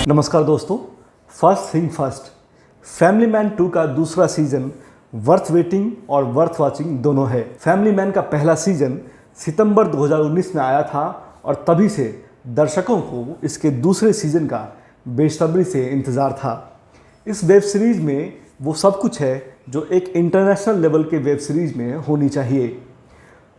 नमस्कार दोस्तों, first thing first, family man 2 का दूसरा सीजन वर्थ वेटिंग और वर्थ वाचिंग दोनों है। फैमिली मैन का पहला सीजन सितंबर 2019 में आया था और तभी से दर्शकों को इसके दूसरे सीजन का बेसब्री से इंतज़ार था। इस वेब सीरीज़ में वो सब कुछ है जो एक इंटरनेशनल लेवल के वेब सीरीज़ में होनी चाहिए।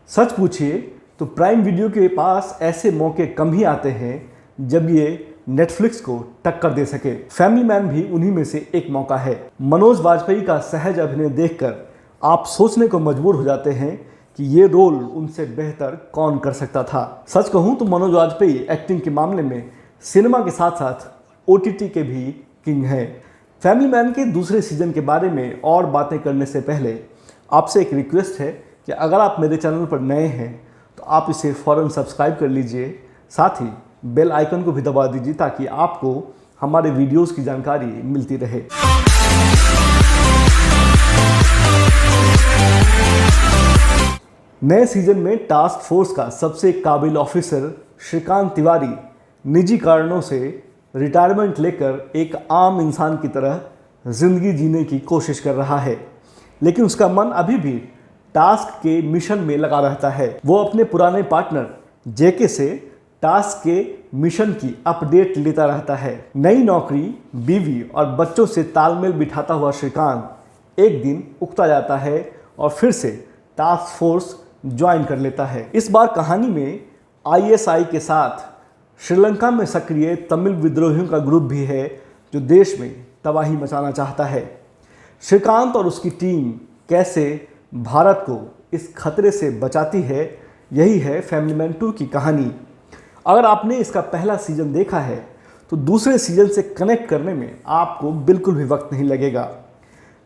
सच पूछिए तो प्राइम वीडियो के पास ऐसे मौके कम ही आते हैं जब ये नेटफ्लिक्स को टक्कर दे सके। फैमिली मैन भी उन्हीं में से एक मौका है। मनोज वाजपेयी का सहज अभिनय देखकर आप सोचने को मजबूर हो जाते हैं कि ये रोल उनसे बेहतर कौन कर सकता था। सच कहूँ तो मनोज वाजपेयी एक्टिंग के मामले में सिनेमा के साथ साथ OTT के भी किंग हैं। फैमिली मैन के दूसरे सीजन के बारे में और बातें करने से पहले आपसे एक रिक्वेस्ट है कि अगर आप मेरे चैनल पर नए हैं तो आप इसे फ़ौरन सब्सक्राइब कर लीजिए, साथ ही बेल आइकन को भी दबा दीजिए ताकि आपको हमारे वीडियोस की जानकारी मिलती रहे। नए सीजन में टास्क फोर्स का सबसे काबिल ऑफिसर श्रीकांत तिवारी निजी कारणों से रिटायरमेंट लेकर एक आम इंसान की तरह जिंदगी जीने की कोशिश कर रहा है, लेकिन उसका मन अभी भी टास्क के मिशन में लगा रहता है। वो अपने पुराने पार्टनर जेके से टास्क के मिशन की अपडेट लेता रहता है। नई नौकरी, बीवी और बच्चों से तालमेल बिठाता हुआ श्रीकांत एक दिन उकता जाता है और फिर से टास्क फोर्स ज्वाइन कर लेता है। इस बार कहानी में ISI के साथ श्रीलंका में सक्रिय तमिल विद्रोहियों का ग्रुप भी है जो देश में तबाही मचाना चाहता है। श्रीकांत और उसकी टीम कैसे भारत को इस खतरे से बचाती है, यही है फैमिली मैन 2 की कहानी। अगर आपने इसका पहला सीजन देखा है तो दूसरे सीजन से कनेक्ट करने में आपको बिल्कुल भी वक्त नहीं लगेगा।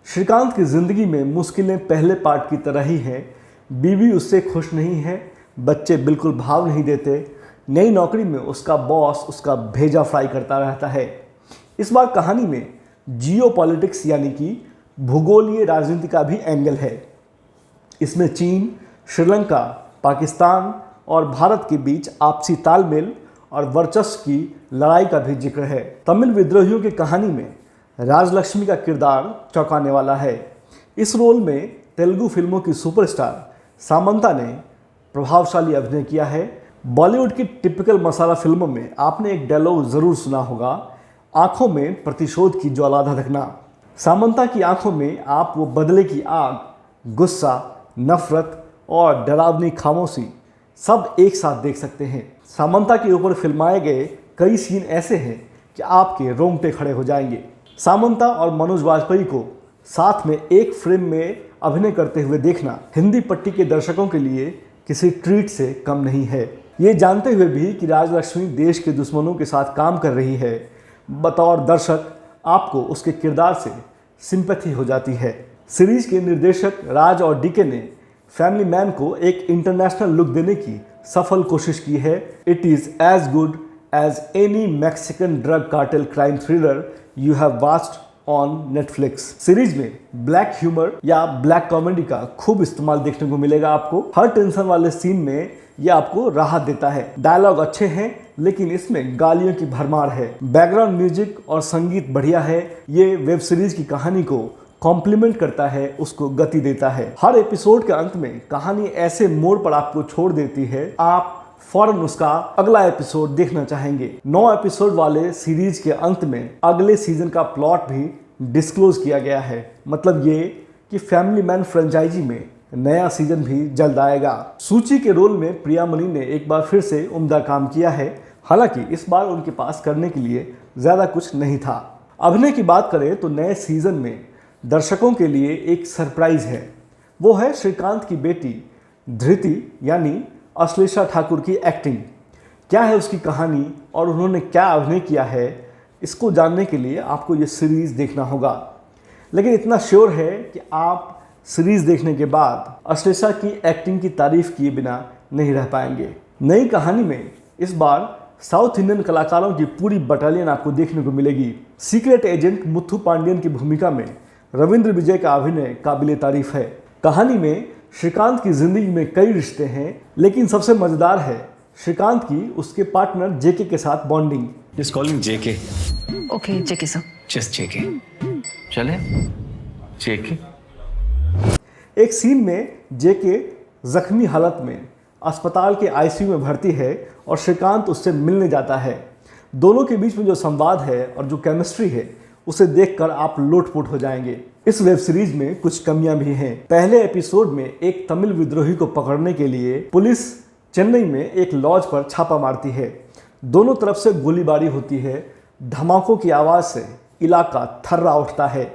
श्रीकांत की ज़िंदगी में मुश्किलें पहले पार्ट की तरह ही हैं। बीवी उससे खुश नहीं है, बच्चे बिल्कुल भाव नहीं देते, नई नौकरी में उसका बॉस उसका भेजा फ्राई करता रहता है। इस बार कहानी में जियोपॉलिटिक्स यानी कि भूगोलीय राजनीति का भी एंगल है। इसमें चीन, श्रीलंका, पाकिस्तान और भारत के बीच आपसी तालमेल और वर्चस्व की लड़ाई का भी जिक्र है। तमिल विद्रोहियों की कहानी में राजलक्ष्मी का किरदार चौंकाने वाला है। इस रोल में तेलुगु फिल्मों की सुपरस्टार सामंता ने प्रभावशाली अभिनय किया है। बॉलीवुड की टिपिकल मसाला फिल्मों में आपने एक डायलॉग ज़रूर सुना होगा, आंखों में प्रतिशोध की ज्वाला धधकना। सामंता की आंखों में आप वो बदले की आग, गुस्सा, नफरत और डरावनी खामोशी सब एक साथ देख सकते हैं। सामंता के ऊपर फिल्माए गए कई सीन ऐसे हैं कि आपके रोंगटे खड़े हो जाएंगे। सामंता और मनोज वाजपेयी को साथ में एक फ्रेम में अभिनय करते हुए देखना हिंदी पट्टी के दर्शकों के लिए किसी ट्रीट से कम नहीं है। ये जानते हुए भी कि राजलक्ष्मी देश के दुश्मनों के साथ काम कर रही है, बतौर दर्शक आपको उसके किरदार से सिंपैथी हो जाती है। सीरीज के निर्देशक राज और डीके ने फैमिली मैन को एक इंटरनेशनल लुक देने की सफल कोशिश की है। It is as good as any Mexican drug cartel crime thriller you have watched on Netflix. Series में ब्लैक ह्यूमर या ब्लैक कॉमेडी का खूब इस्तेमाल देखने को मिलेगा आपको। हर टेंशन वाले सीन में ये आपको राहत देता है। डायलॉग अच्छे हैं लेकिन इसमें गालियों की भरमार है। बैकग्राउंड म्यूजिक और संगीत बढ़िया है। ये वेब सीरीज की कहानी को कॉम्प्लीमेंट करता है, उसको गति देता है। हर एपिसोड के अंत में कहानी ऐसे मोड़ पर आपको छोड़ देती है, आप फौरन उसका अगला एपिसोड देखना चाहेंगे। 9 एपिसोड वाले सीरीज के अंत में अगले सीजन का प्लॉट भी डिस्क्लोज किया गया है। मतलब ये कि फैमिली मैन फ्रेंचाइजी में नया सीजन भी जल्द आएगा। सूची के रोल में प्रियामणि ने एक बार फिर से उम्दा काम किया है, हालांकि इस बार उनके पास करने के लिए ज़्यादा कुछ नहीं था। अभिनय की बात करें तो नए सीजन में दर्शकों के लिए एक सरप्राइज है। वो है श्रीकांत की बेटी धृति यानी अश्लेषा ठाकुर की एक्टिंग। क्या है उसकी कहानी और उन्होंने क्या अभिनय किया है, इसको जानने के लिए आपको ये सीरीज़ देखना होगा। लेकिन इतना श्योर है कि आप सीरीज़ देखने के बाद अश्लेषा की एक्टिंग की तारीफ किए बिना नहीं रह पाएंगे। नई कहानी में इस बार साउथ इंडियन कलाकारों की पूरी बटालियन आपको देखने को मिलेगी। सीक्रेट एजेंट मुथु पांडियन की भूमिका में रविंद्र विजय का अभिनय काबिले तारीफ है। कहानी में श्रीकांत की जिंदगी में कई रिश्ते हैं, लेकिन सबसे मजेदार है श्रीकांत की उसके पार्टनर जेके के साथ bonding. Just call him JK. Okay, check it, sir. Just checking. चले चेकिंग। एक सीन में जेके जख्मी हालत में अस्पताल के आईसीयू में भर्ती है और श्रीकांत उससे मिलने जाता है। दोनों के बीच में जो संवाद है और जो केमिस्ट्री है उसे देखकर आप लोटपोट हो जाएंगे। इस वेब सीरीज में कुछ कमियां भी हैं। पहले एपिसोड में एक तमिल विद्रोही को पकड़ने के लिए पुलिस चेन्नई में एक लॉज पर छापा मारती है। दोनों तरफ से गोलीबारी होती है। धमाकों की आवाज़ से इलाका थर्रा उठता है।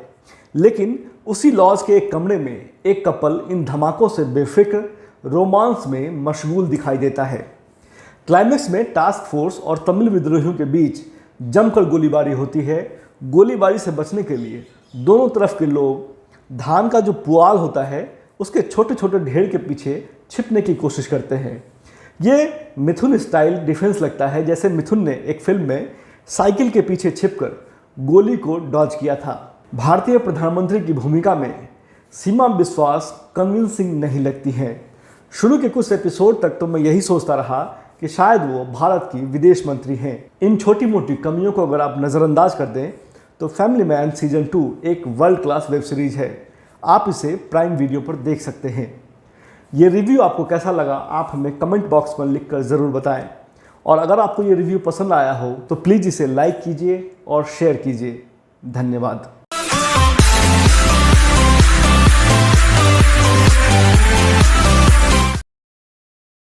लेकिन उसी लॉज के एक कमरे में एक कपल इन धमाकों से बेफिक्र रोमांस में मशगूल दिखाई देता है। क्लाइमेक्स में टास्क फोर्स और तमिल विद्रोहियों के बीच जमकर गोलीबारी होती है। गोलीबारी से बचने के लिए दोनों तरफ के लोग धान का जो पुआल होता है उसके छोटे छोटे ढेर के पीछे छिपने की कोशिश करते हैं। ये मिथुन स्टाइल डिफेंस लगता है, जैसे मिथुन ने एक फिल्म में साइकिल के पीछे छिपकर गोली को डॉज किया था। भारतीय प्रधानमंत्री की भूमिका में सीमा बिस्वास कन्विंसिंग नहीं लगती हैं। शुरू के कुछ एपिसोड तक तो मैं यही सोचता रहा कि शायद वो भारत की विदेश मंत्री हैं। इन छोटी मोटी कमियों को अगर आप नज़रअंदाज कर दें तो फैमिली मैन सीजन 2 एक वर्ल्ड क्लास वेब सीरीज है। आप इसे प्राइम वीडियो पर देख सकते हैं। ये रिव्यू आपको कैसा लगा आप हमें कमेंट बॉक्स में लिखकर ज़रूर बताएं। और अगर आपको ये रिव्यू पसंद आया हो तो प्लीज़ इसे लाइक कीजिए और शेयर कीजिए। धन्यवाद।